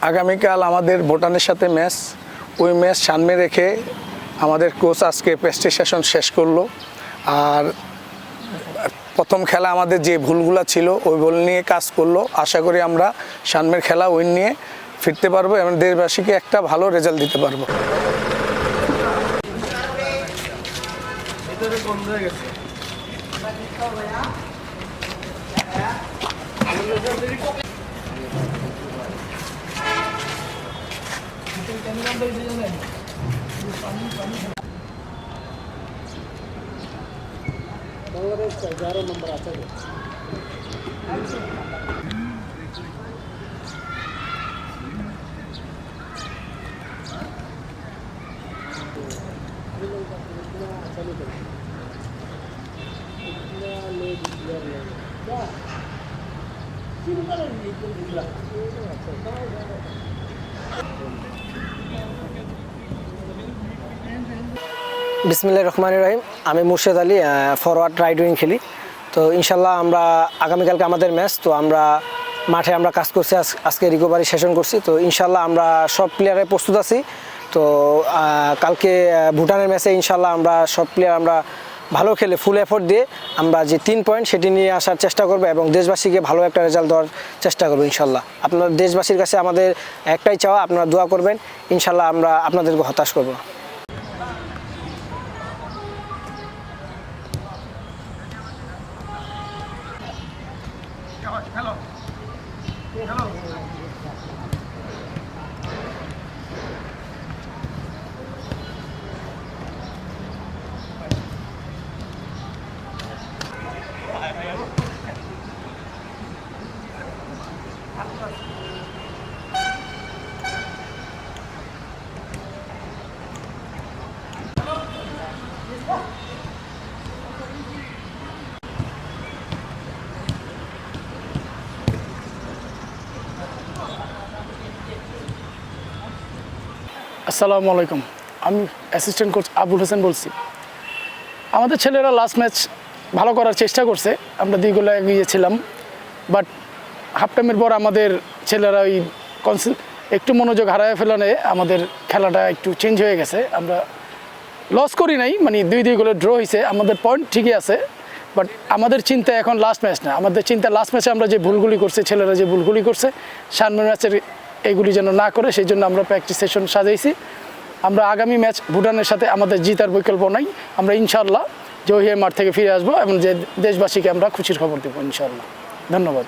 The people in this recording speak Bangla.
আগামীকাল আমাদের ভুটানের সাথে ম্যাচ, ওই ম্যাচ সামনে রেখে আমাদের কোচ আজকে প্রেস্টেশন শেষ করলো। আর প্রথম খেলা আমাদের যে ভুলগুলো ছিল ওই ভুল নিয়ে কাজ করলো। আশা করি আমরা সামনের খেলা উইন নিয়ে ফিরতে পারবো এবং দেশবাসীকে একটা ভালো রেজাল্ট দিতে পারবো। বাংলাদেশ 11 নম্বর আছে। বিসমিল্লাহির রহমানির রহিম। আমি Murshed Ali, forward right wing খেলি। তো ইনশাল্লাহ আমরা আগামীকালকে আমাদের ম্যাচ, তো আমরা মাঠে আমরা কাজ করছি, আজকে রিকভারি সেশন করছি। তো ইনশাল্লাহ আমরা সব প্লেয়ারে প্রস্তুত আছি। তো কালকে ভুটানের ম্যাচে ইনশাল্লাহ আমরা সব প্লেয়ার আমরা ভালো খেলে ফুল এফোর্ট দিয়ে আমরা যে 3 পয়েন্ট সেটি নিয়ে আসার চেষ্টা করবো এবং দেশবাসীকে ভালো একটা রেজাল্ট দেওয়ার চেষ্টা করবো ইনশাল্লাহ। আপনার দেশবাসীর কাছে আমাদের একটাই চাওয়া, আপনারা দোয়া করবেন, ইনশাল্লাহ আমরা আপনাদেরকে হতাশ করবো। আসসালামু আলাইকুম, আমি অ্যাসিস্ট্যান্ট কোচ আবুল হোসেন বলছি। আমাদের ছেলেরা লাস্ট ম্যাচ ভালো করার চেষ্টা করছে, আমরা 2 গোলে এগিয়েছিলাম, বাট হাফ টাইমের পর আমাদের ছেলেরা ওই একটু মনোযোগ হারায় ফেলানে আমাদের খেলাটা একটু চেঞ্জ হয়ে গেছে। আমরা লস করি নাই, মানে 2 গোলে ড্র হয়েছে, আমাদের পয়েন্ট ঠিকই আছে, বাট আমাদের চিন্তা এখন লাস্ট ম্যাচ না। আমাদের চিন্তা লাস্ট ম্যাচে আমরা যে ভুলগুলি করছি, ছেলেরা যে ভুলগুলি করছে, সামনের ম্যাচের এইগুলি যেন না করে, সেই জন্য আমরা প্র্যাকটিস সেশন সাজাইছি। আমরা আগামী ম্যাচ ভুটানের সাথে আমাদের জিতার বিকল্প নাই। আমরা ইনশাআল্লাহ জয়ী হয়ে মাঠ থেকে ফিরে আসবো এবং যে দেশবাসীকে আমরা খুশির খবর দেবো ইনশাআল্লাহ। ধন্যবাদ।